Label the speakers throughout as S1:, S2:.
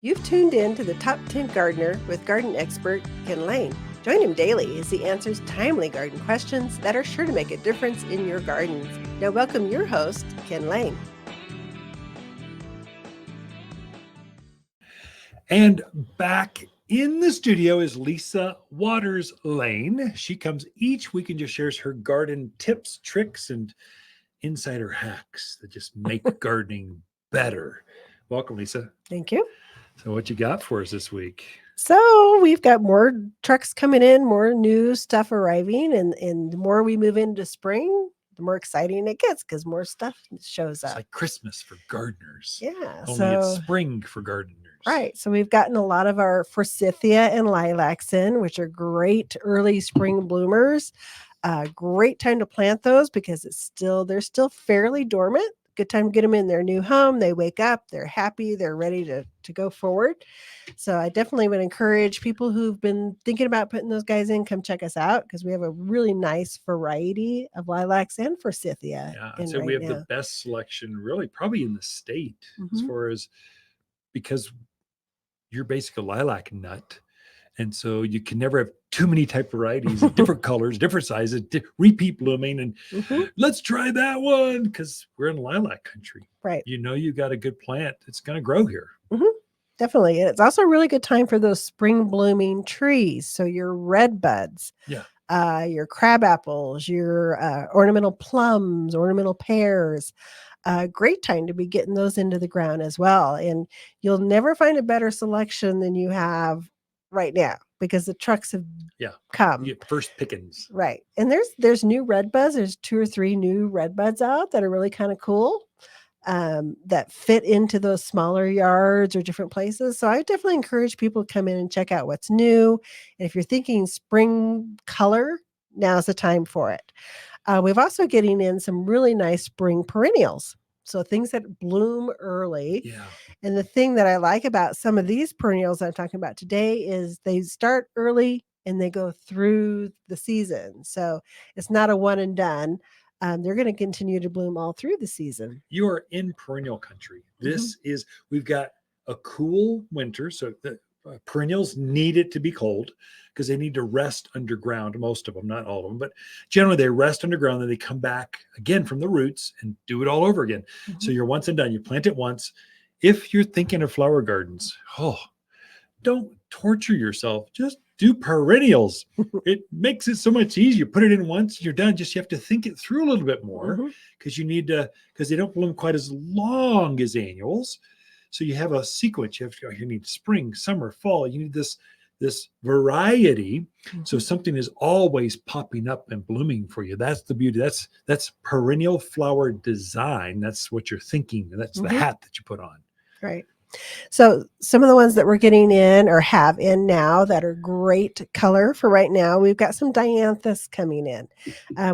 S1: You've tuned in to the Top 10 Gardener with garden expert Ken Lain. Join him daily as he answers timely garden questions that are sure to make a difference in your gardens. Now, welcome your host, Ken Lain.
S2: And back in the studio is Lisa Waters Lane. She comes each week and just shares her garden tips, tricks, and insider hacks that just make gardening better. Welcome, Lisa.
S1: Thank you.
S2: So what you got for us this week?
S1: So we've got more trucks coming in, more new stuff arriving, and the more we move into spring, the more exciting it gets because more stuff shows up.
S2: It's like Christmas for gardeners.
S1: Yeah.
S2: Only it's spring for gardeners.
S1: Right. So we've gotten a lot of our forsythia and lilacs in, which are great early spring bloomers. Great time to plant those because they're still fairly dormant. Good time to get them in their new home. They wake up, they're happy, they're ready to go forward. So I definitely would encourage people who've been thinking about putting those guys in, come check us out because we have a really nice variety of lilacs and forsythia.
S2: Yeah, so we have the best selection, really, probably in the state, as far as because you're basically a lilac nut. And so you can never have too many type varieties, different colors, different sizes, repeat blooming. And let's try that one because we're in lilac country.
S1: Right.
S2: You know, you got a good plant. It's going to grow here.
S1: Definitely. And it's also a really good time for those spring blooming trees. So your redbuds, your crab apples, your ornamental plums, ornamental pears. Great time to be getting those into the ground as well. And you'll never find a better selection than you have right now because the trucks have come.
S2: You get first pickings.
S1: Right. And there's new redbuds. There's 2 or 3 new redbuds out that are really kind of cool that fit into those smaller yards or different places. So I definitely encourage people to come in and check out what's new. And if you're thinking spring color, now's the time for it. We've also getting in some really nice spring perennials. So things that bloom early.
S2: Yeah.
S1: And the thing that I like about some of these perennials I'm talking about today is they start early and they go through the season. So it's not a one and done. They're going to continue to bloom all through the season.
S2: You are in perennial country. This is, we've got a cool winter. So the perennials need it to be cold because they need to rest underground. Most of them, not all of them, but generally they rest underground. Then they come back again from the roots and do it all over again. So you're once and done. You plant it once. If you're thinking of flower gardens, don't torture yourself. Just do perennials. It makes it so much easier. Put it in once, you're done. Just you have to think it through a little bit more because you need to, because they don't bloom quite as long as annuals. So you have a sequence. You need spring, summer, fall. You need this variety. So something is always popping up and blooming for you. That's the beauty. That's perennial flower design. That's what you're thinking. That's the hat that you put on.
S1: Right. So some of the ones that we're getting in or have in now that are great color for right now, we've got some dianthus coming in.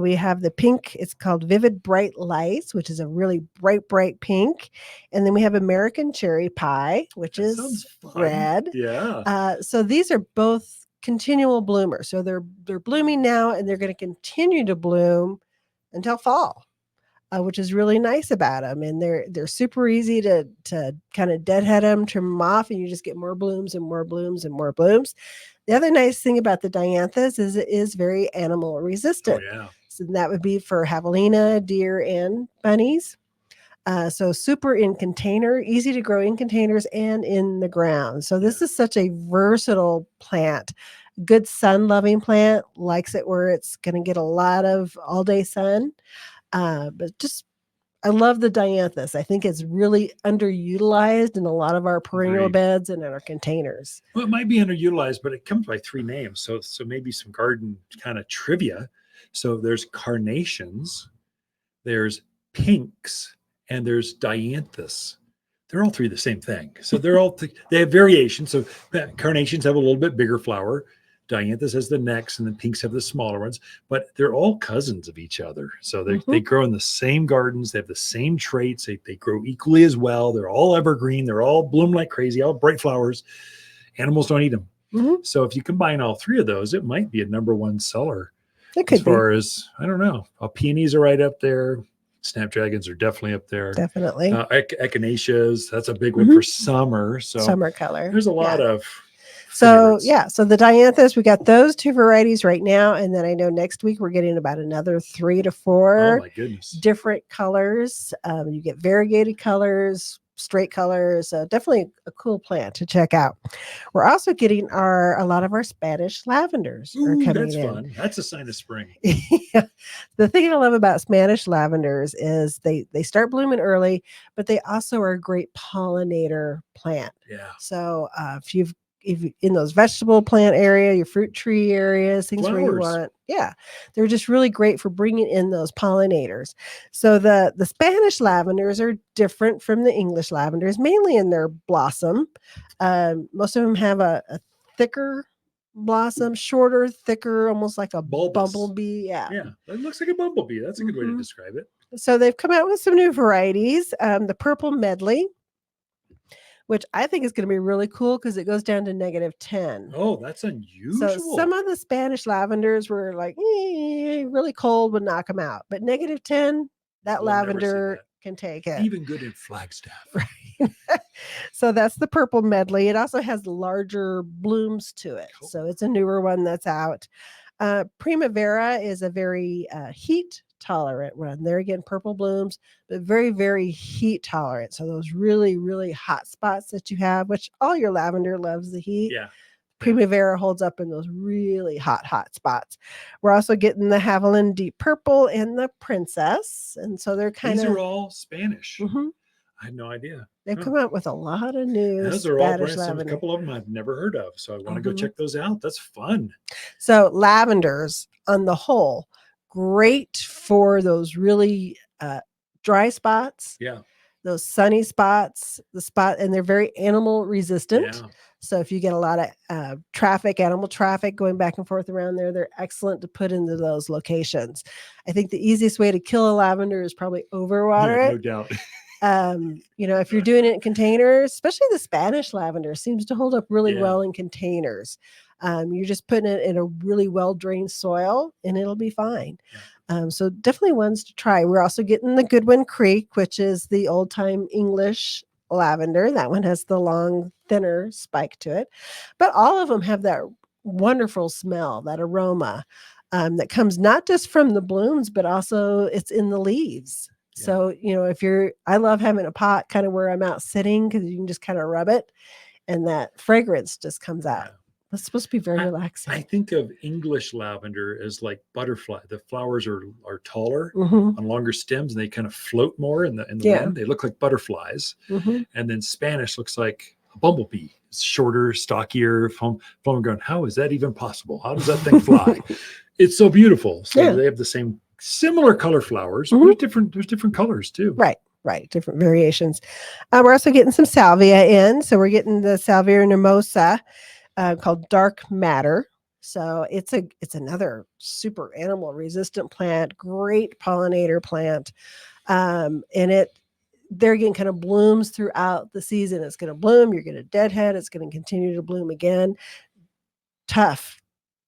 S1: We have the pink. It's called Vivid Bright Lights, which is a really bright pink. And then we have American Cherry Pie, which is red.
S2: Yeah.
S1: So these are both continual bloomers. So they're blooming now and they're going to continue to bloom until fall. Which is really nice about them. And they're super easy to kind of deadhead them, trim them off, and you just get more blooms and more blooms and more blooms. The other nice thing about the dianthus is it is very animal resistant.
S2: Oh, yeah.
S1: So that would be for javelina, deer, and bunnies. So super in container, easy to grow in containers and in the ground. So this is such a versatile plant. Good sun-loving plant, likes it where it's going to get a lot of all-day sun. But just, I love the dianthus. I think it's really underutilized in a lot of our perennial beds and in our containers.
S2: Well, it might be underutilized, but it comes by 3 names. So maybe some garden kind of trivia. So there's carnations, there's pinks, and there's dianthus. They're all 3 the same thing. So they're all they have variations. So carnations have a little bit bigger flower. Dianthus has the necks, and the pinks have the smaller ones, but they're all cousins of each other. So they grow in the same gardens. They have the same traits. They grow equally as well. They're all evergreen. They're all bloom like crazy, all bright flowers. Animals don't eat them. So if you combine all 3 of those, it might be a #1 seller.
S1: It could
S2: as far as, I don't know, peonies are right up there. Snapdragons are definitely up there.
S1: Definitely.
S2: Echinaceas, that's a big one
S1: Mhm.
S2: for summer. So
S1: Summer color.
S2: there's a
S1: Yeah.
S2: lot of
S1: So
S2: favorites.
S1: yeah, so the dianthus, we got those two varieties right now, and then I know next week we're getting about another 3 to
S2: Oh
S1: 4
S2: my goodness.
S1: different colors. You get variegated colors, straight colors. Definitely a cool plant to check out. We're also getting a lot of our Spanish lavenders are
S2: Ooh,
S1: coming
S2: that's
S1: in.
S2: fun. That's a sign of spring.
S1: Yeah. The thing I love about Spanish lavenders is they start blooming early, but they also are a great pollinator plant.
S2: Yeah.
S1: So if in those vegetable plant area, your fruit tree areas, things where you
S2: Flowers.
S1: want, yeah, they're just really great for bringing in those pollinators. So the Spanish lavenders are different from the English lavenders, mainly in their blossom. Most of them have a thicker blossom, shorter, thicker, almost like a
S2: Bulbous.
S1: bumblebee. Yeah.
S2: Yeah. It looks like a bumblebee. That's a good way to
S1: Mhm.
S2: describe it.
S1: So they've come out with some new varieties. The purple medley, which I think is going to be really cool because it goes down to -10.
S2: Oh, that's
S1: So
S2: unusual.
S1: some of the Spanish lavenders were like really cold would knock them out, but -10, that
S2: We'll never see
S1: lavender
S2: that.
S1: can take it.
S2: Even good in Flagstaff.
S1: Right. So that's the purple medley. It also has larger blooms to it.
S2: Cool.
S1: So it's a newer one that's out. Primavera is a very heat tolerant one. There again, purple blooms, but very, very heat tolerant. So those really, really hot spots that you have, which all your lavender loves the heat.
S2: Yeah.
S1: Primavera holds up in those really hot spots. We're also getting the Haviland Deep Purple and the Princess. And so they're kind
S2: These
S1: of,
S2: are all Spanish.
S1: Mhm.
S2: I had no idea.
S1: They've
S2: Huh.
S1: come out with a lot of new
S2: And those are all
S1: Spanish
S2: brands. There's a
S1: lavender.
S2: couple of them I've never heard of. So I want to go
S1: Mhm.
S2: check those out. That's fun.
S1: So lavenders on the whole, great for those really dry spots,
S2: Yeah.
S1: those sunny spots, and they're very animal resistant.
S2: Yeah.
S1: So if you get a lot of animal traffic going back and forth around there, they're excellent to put into those locations. I think the easiest way to kill a lavender is probably overwater
S2: Yeah,
S1: it.
S2: no doubt.
S1: If you're doing it in containers, especially the Spanish lavender seems to hold up really
S2: Yeah.
S1: well in containers. You're just putting it in a really well drained soil and it'll be fine.
S2: Yeah.
S1: So definitely ones to try. We're also getting the Goodwin Creek, which is the old time English lavender. That one has the long, thinner spike to it. But all of them have that wonderful smell, that aroma that comes not just from the blooms, but also it's in the leaves.
S2: Yeah.
S1: So, I love having a pot kind of where I'm out sitting because you can just kind of rub it and that fragrance just comes out.
S2: Yeah.
S1: It's supposed to be very relaxing.
S2: I think of English lavender as like butterfly. The flowers are taller
S1: Mhm.
S2: on longer stems and they kind of float more in the
S1: Yeah.
S2: wind. They look like butterflies.
S1: Mhm.
S2: And then Spanish looks like a bumblebee. It's shorter, stockier. From going, how is that even possible? How does that thing fly? It's so beautiful. So
S1: Yeah.
S2: they have the same similar color flowers,
S1: Mhm.
S2: but there's different colors too.
S1: Right. Different variations. We're also getting some salvia in. So we're getting the salvia nervosa called dark matter. So it's another super animal resistant plant, great pollinator plant. And they're again kind of blooms throughout the season. It's going to bloom, you're going to deadhead, it's going to continue to bloom again. Tough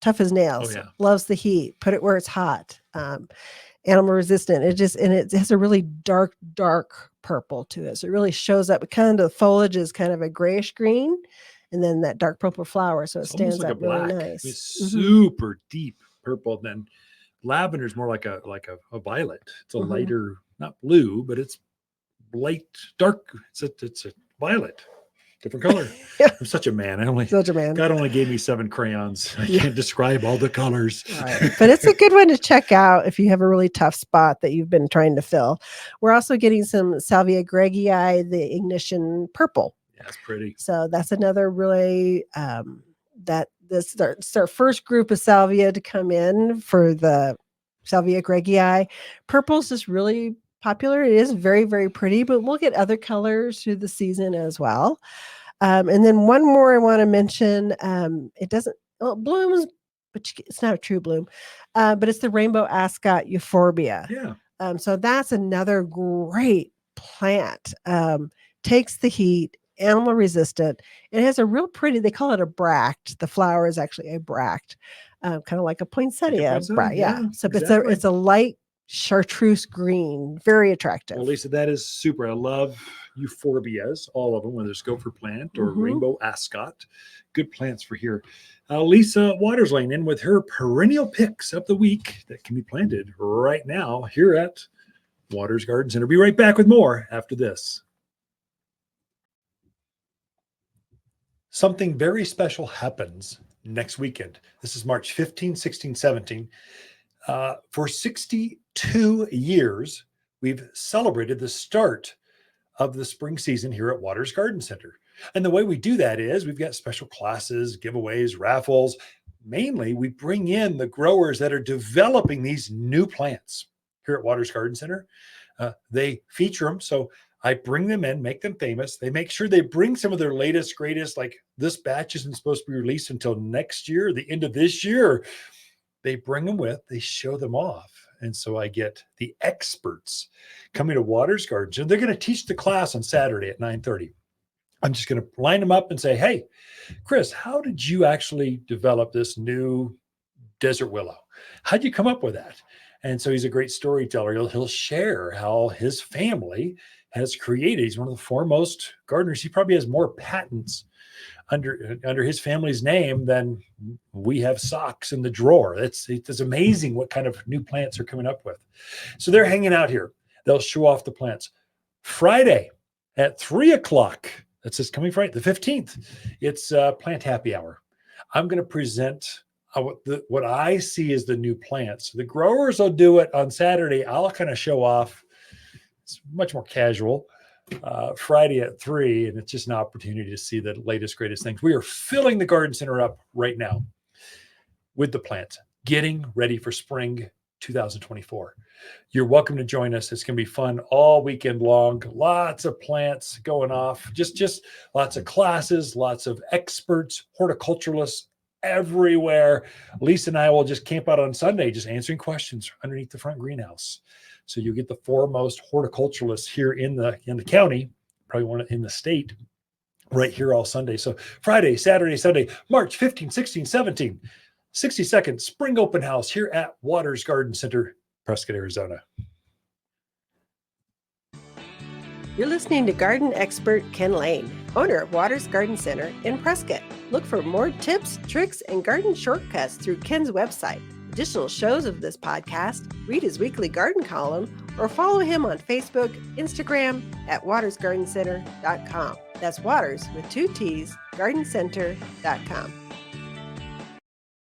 S1: as nails.
S2: Oh, yeah.
S1: Loves the heat. Put it where it's hot. Animal resistant. It has a really dark purple to it. So it really shows up. Kind of the foliage is kind of a grayish green, and then that dark purple flower. So it
S2: It's almost
S1: stands
S2: like a
S1: out really
S2: black.
S1: nice.
S2: It's super deep purple. Then lavender is more like a violet. It's a lighter, not blue, but it's light, dark. It's a violet. Different color.
S1: Yeah.
S2: I'm such a man.
S1: Such a man.
S2: God only gave me 7 crayons. I can't describe all the colors.
S1: Right. But it's a good one to check out if you have a really tough spot that you've been trying to fill. We're also getting some Salvia gregii, the ignition purple.
S2: Yeah, it's pretty.
S1: So that's another really it's our first group of salvia to come in for the Salvia gregii. Purple's just really popular. It is very, very pretty, but we'll get other colors through the season as well. And then one more I want to mention. It blooms, but it's not a true bloom. But it's the rainbow ascot euphorbia.
S2: Yeah.
S1: So that's another great plant. Takes the heat, animal resistant. It has a real pretty. They call it a bract. The flower is actually a bract, kind of like a poinsettia.
S2: Like a poinsettia,
S1: Yeah. So
S2: exactly.
S1: it's a light chartreuse green. Very attractive.
S2: Well, Lisa, that is super. I love euphorbias, all of them, whether it's gopher plant or rainbow ascot. Good plants for here. Lisa Waters Lane in with her perennial picks of the week that can be planted right now here at Waters Garden Center. Be right back with more after this. Something very special happens next weekend. This is March 15, 16, 17. For 62 years, we've celebrated the start of the spring season here at Waters Garden Center. And the way we do that is we've got special classes, giveaways, raffles. Mainly, we bring in the growers that are developing these new plants here at Waters Garden Center. They feature them. So I bring them in, make them famous. They make sure they bring some of their latest, greatest, like this batch isn't supposed to be released until next year, the end of this year. They bring them with, they show them off. And so I get the experts coming to Waters Garden. And they're going to teach the class on Saturday at 9:30. I'm just going to line them up and say, hey, Chris, how did you actually develop this new desert willow? How'd you come up with that? And so he's a great storyteller. He'll share how his family has created. He's one of the foremost gardeners. He probably has more patents under his family's name than we have socks in the drawer. It's amazing what kind of new plants are coming up with. So they're hanging out here. They'll show off the plants. Friday at 3:00. That's this coming Friday, the 15th. It's plant happy hour. I'm going to present what I see as the new plants. The growers will do it on Saturday. I'll kind of show off. It's much more casual. Friday at 3, and it's just an opportunity to see the latest, greatest things. We are filling the garden center up right now with the plants, getting ready for spring 2024. You're welcome to join us. It's going to be fun all weekend long. Lots of plants going off, just lots of classes, lots of experts, horticulturalists everywhere. Lisa and I will just camp out on Sunday, just answering questions underneath the front greenhouse. So you get the foremost horticulturalists here in the county, probably one in the state, right here all Sunday. So Friday, Saturday, Sunday, March 15, 16, 17, 62nd Spring Open House here at Waters Garden Center, Prescott, Arizona.
S1: You're listening to garden expert Ken Lain, owner of Waters Garden Center in Prescott. Look for more tips, tricks, and garden shortcuts through Ken's website. Additional shows of this podcast, read his weekly garden column, or follow him on Facebook, Instagram at watersgardencenter.com. That's Waters with 2 T's, gardencenter.com.